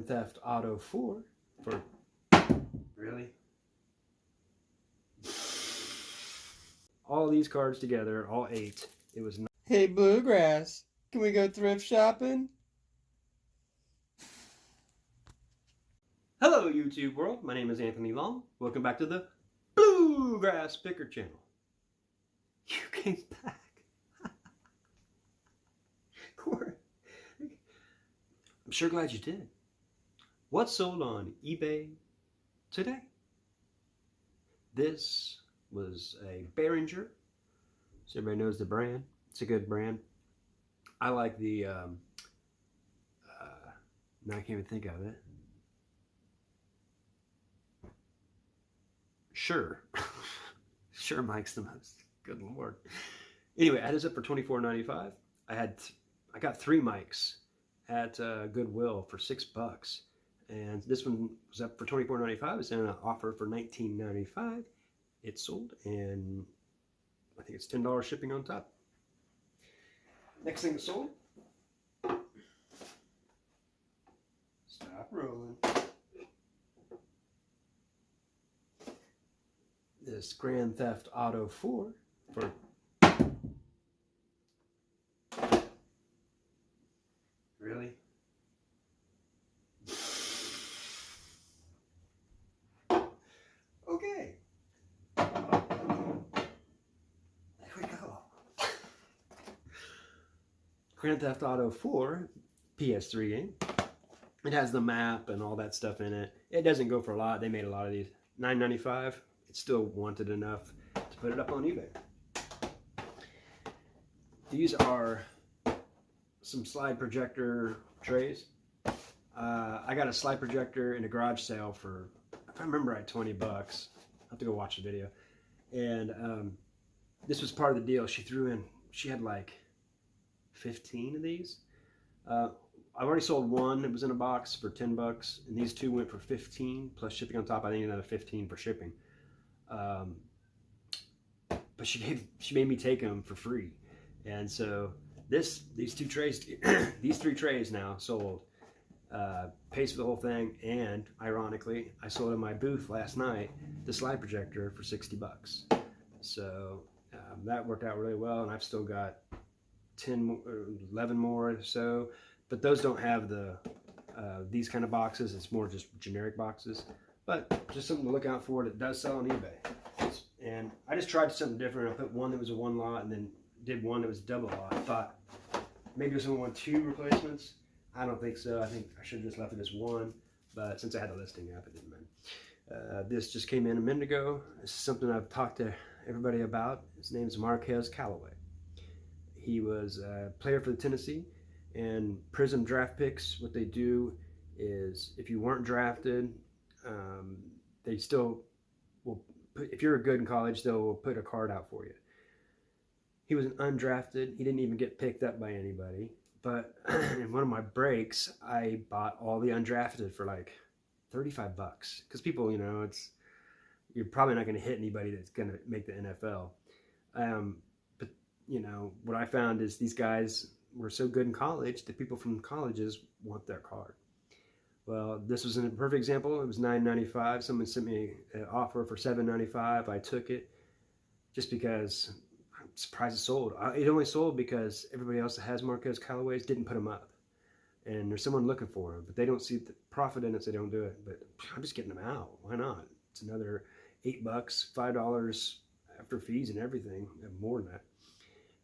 Theft Auto 4 for really all these cards together, all 8. It was Hey Bluegrass, can we go thrift shopping? Hello YouTube world, my name is Anthony Long. Welcome back to the Bluegrass Picker channel. You came back. I'm sure glad you did. What sold on eBay today? This was a Behringer. So everybody knows the brand. It's a good brand. I like the, now I can't even think of it. Sure. Sure Mike's the most. Good Lord. Anyway, I had this up for $24.95. I got 3 mics at Goodwill for $6. And this one was up for $24.95. It's in an offer for $19.95. It sold, and I think it's $10 shipping on top. Next thing that sold. Stop rolling. This Grand Theft Auto 4 for really? Okay. There we go. Grand Theft Auto 4 PS3 game. It has the map and all that stuff in it. It doesn't go for a lot. They made a lot of these. $9.95. It's still wanted enough to put it up on eBay. These are some slide projector trays. I got a slide projector in a garage sale for, if I remember right, $20. I'll have to go watch the video. And this was part of the deal. She threw in, she had like 15 of these. I've already sold one. It was in a box for $10, and these 2 went for 15 plus shipping on top. I think another 15 for shipping. But she made me take them for free, and so these 2 trays, these 3 trays now sold. Pays for the whole thing, and ironically, I sold in my booth last night the slide projector for $60. So that worked out really well, and I've still got 11 more or so. But those don't have the these kind of boxes. It's more just generic boxes. But just something to look out for. It does sell on eBay. And I just tried something different. I put one that was a 1 lot and then did one that was a double lot. I thought maybe it was only 2 replacements. I don't think so. I think I should have just left it as 1. But since I had the listing up, it didn't matter. This just came in a minute ago. This is something I've talked to everybody about. His name is Marquez Callaway. He was a player for the Tennessee. And Prism Draft Picks, what they do is if you weren't drafted, they still will put, if you're good in college, they'll put a card out for you. He was an undrafted. He didn't even get picked up by anybody. But in one of my breaks, I bought all the undrafted for like $35. Because people, you know, you're probably not going to hit anybody that's going to make the NFL. But, you know, what I found is these guys were so good in college that people from colleges want their card. Well, this was a perfect example. It was $9.95. Someone sent me an offer for $7.95. I took it just because I'm surprised it sold. It only sold because everybody else that has Marquez Callaways didn't put them up. And there's someone looking for them, but they don't see the profit in it, so they don't do it. But I'm just getting them out. Why not? It's another $8, $5 after fees and everything, and more than that.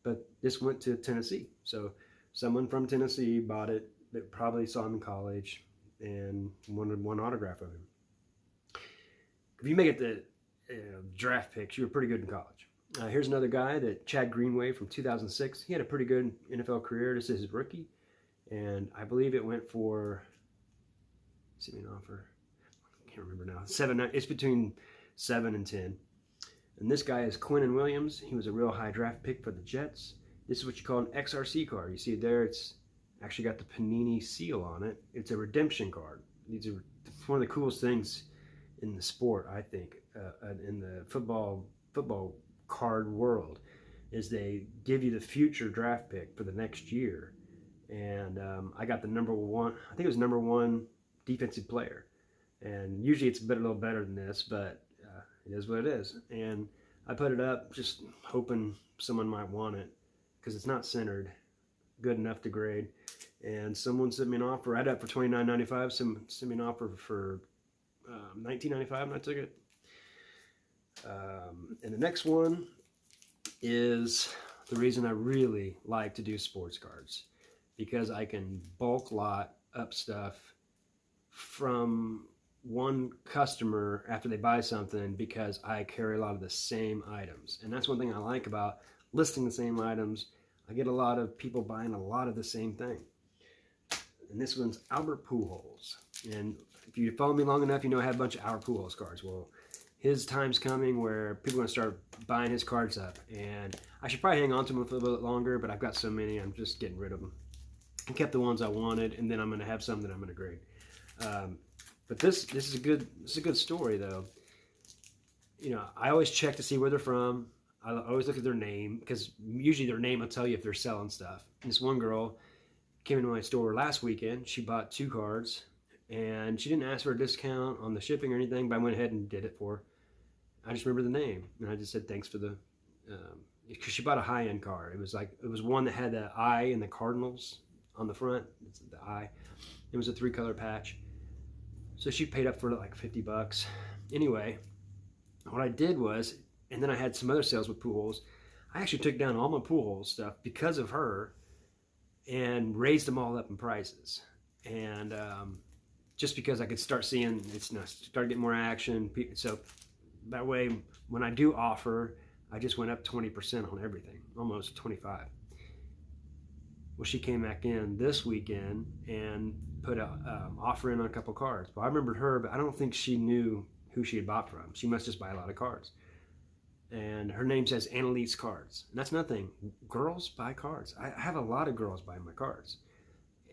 But this went to Tennessee. So someone from Tennessee bought it that probably saw him in college and wanted one autograph of him. If you make it the draft picks, you were pretty good in college. Here's another guy, that Chad Greenway from 2006. He had a pretty good NFL career. This is his rookie. And I believe it went for, see me an offer. I can't remember now. It's between 7 and 10. And this guy is Quinnen Williams. He was a real high draft pick for the Jets. This is what you call an XRC card. You see it there, it's actually got the Panini seal on it. It's a redemption card. These are one of the coolest things in the sport, I think, in the football card world, is they give you the future draft pick for the next year. And I got the number 1, I think it was number 1 defensive player. And usually it's a little better than this, but it is what it is. And I put it up just hoping someone might want it because it's not centered good enough to grade. And someone sent me an offer. I had it up for $29.95. Someone sent me an offer for $19.95, and I took it. And the next one is the reason I really like to do sports cards, because I can bulk lot up stuff from one customer after they buy something, because I carry a lot of the same items. And that's one thing I like about listing the same items. I get a lot of people buying a lot of the same thing. And this one's Albert Pujols. And if you follow me long enough, you know I have a bunch of Albert Pujols cards. Well, his time's coming where people are going to start buying his cards up. And I should probably hang on to them for a little bit longer, but I've got so many, I'm just getting rid of them. I kept the ones I wanted, and then I'm going to have some that I'm going to grade. But this is a good story, though. You know, I always check to see where they're from. I always look at their name, because usually their name will tell you if they're selling stuff. And this one girl came into my store last weekend. She bought 2 cards, and she didn't ask for a discount on the shipping or anything, but I went ahead and did it for her. I just remember the name, and I just said thanks for the, because she bought a high-end card. It was one that had the eye and the Cardinals on the front. It's the eye. It was a 3-color patch. So she paid up for like $50. Anyway, what I did was, and then I had some other sales with Pujols. I actually took down all my Pujols stuff because of her, and raised them all up in prices. And just because I could start seeing start getting more action. So that way, when I do offer, I just went up 20% on everything, almost 25. Well, she came back in this weekend and put an offer in on a couple cards. Well, I remembered her, but I don't think she knew who she had bought from. She must just buy a lot of cards. And her name says Annalise Cards. And that's nothing. Girls buy cards. I have a lot of girls buying my cards.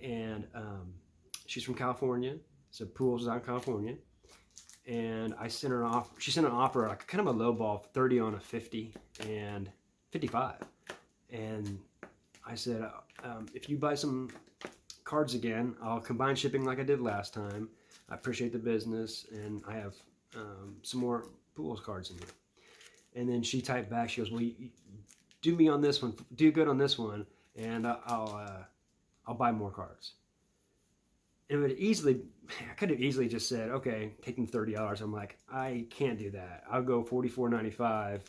And she's from California. So Pools is out in California. And I sent her off. She sent an offer, like kind of a low ball, 30 on a 50 and 55. And I said, if you buy some cards again, I'll combine shipping like I did last time. I appreciate the business, and I have some more Pools cards in here. And then she typed back. She goes, "Well, you do me on this one. Do good on this one, and I'll buy more cards." And I could have easily just said, "Okay, taking $30." I'm like, I can't do that. I'll go $44.95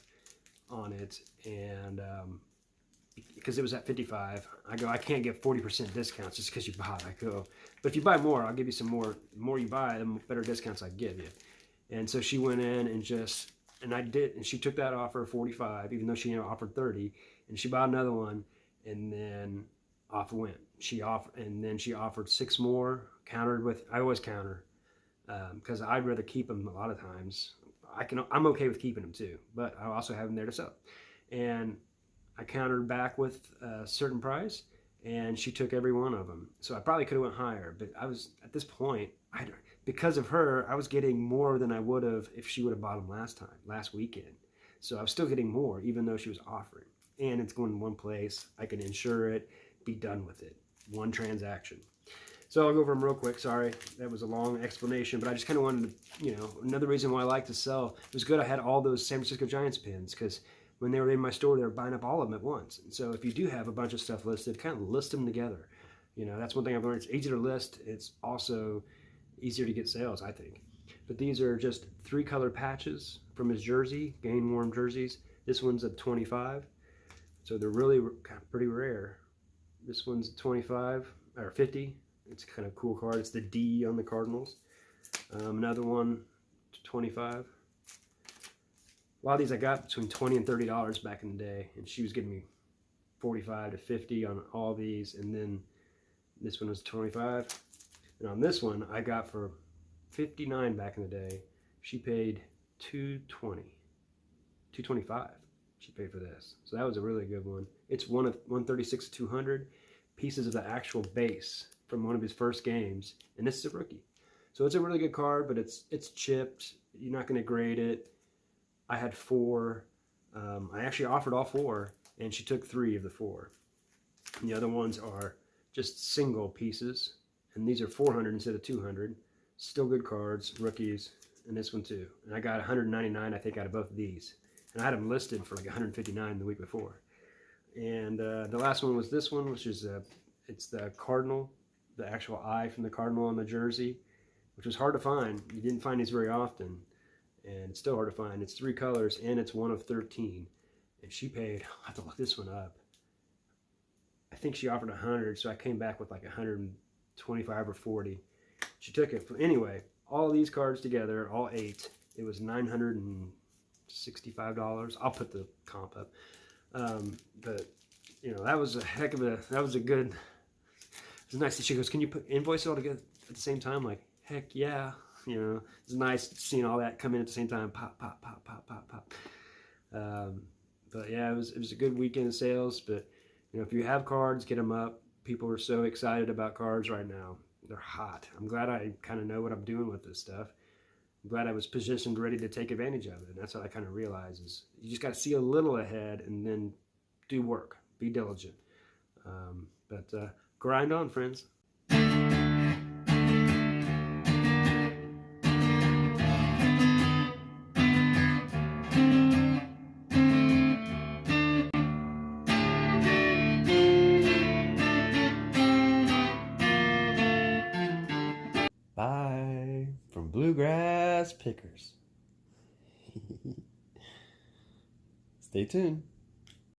on it, and because it was at 55, I go, I can't get 40% discounts just because you bought. I go, but if you buy more, I'll give you some more. The more you buy, the better discounts I give you. And so she went in and I did, and she took that offer 45, even though she offered 30, and she bought another one, and then off went. And then she offered 6 more, countered with, I always counter, because I'd rather keep them a lot of times. I'm okay with keeping them too, but I also have them there to sell. And I countered back with a certain price, and she took every one of them. So I probably could have went higher, but I was, at this point, because of her, I was getting more than I would have if she would have bought them last weekend. So I was still getting more, even though she was offering. And it's going in one place. I can insure it, be done with it. One transaction. So I'll go over them real quick. Sorry, that was a long explanation, but I just kind of wanted to, another reason why I like to sell. It was good I had all those San Francisco Giants pins, because when they were in my store, they were buying up all of them at once. And so if you do have a bunch of stuff listed, kind of list them together. That's one thing I've learned. It's easier to list. It's also easier to get sales, I think. But these are just 3-color patches from his jersey, game worn jerseys. This one's a 25, so they're really kind of pretty rare. This one's 25 or 50. It's kind of a cool card. It's the D on the Cardinals. Another one, 25. A lot of these I got between $20 and $30 back in the day, and she was giving me 45 to 50 on all these, and then this one was 25. And on this one, I got for $59 back in the day. She paid $225. She paid for this. So that was a really good one. It's one of 136 to 200 pieces of the actual base from one of his first games, and this is a rookie. So it's a really good card, but it's chipped. You're not going to grade it. I had 4. I actually offered all 4, and she took 3 of the 4. And the other ones are just single pieces. And these are 400 instead of 200. Still good cards, rookies, and this one too. And I got 199, I think, out of both of these. And I had them listed for like 159 the week before. And the last one was this one, which is it's the Cardinal, the actual eye from the Cardinal on the jersey, which was hard to find. You didn't find these very often, and it's still hard to find. It's 3 colors, and it's 1 of 13. And she paid, I'll have to look this one up. I think she offered 100, so I came back with like 125 or 40. She took it. Anyway, all these cards together, all 8, it was $965. I'll put the comp up. But you know, that was a heck of a, that was a good, it was nice that she goes, can you put invoice it all together at the same time? Like, heck yeah. You know, it's nice seeing all that come in at the same time. Pop, pop, pop, pop, pop, pop. But yeah, it was a good weekend of sales. But you know, if you have cards, get them up. People are so excited about cards right now. They're hot. I'm glad I kind of know what I'm doing with this stuff. I'm glad I was positioned ready to take advantage of it. And that's what I kind of realize is you just got to see a little ahead and then do work. Be diligent. But grind on, friends. Bye from Bluegrass Pickers. Stay tuned.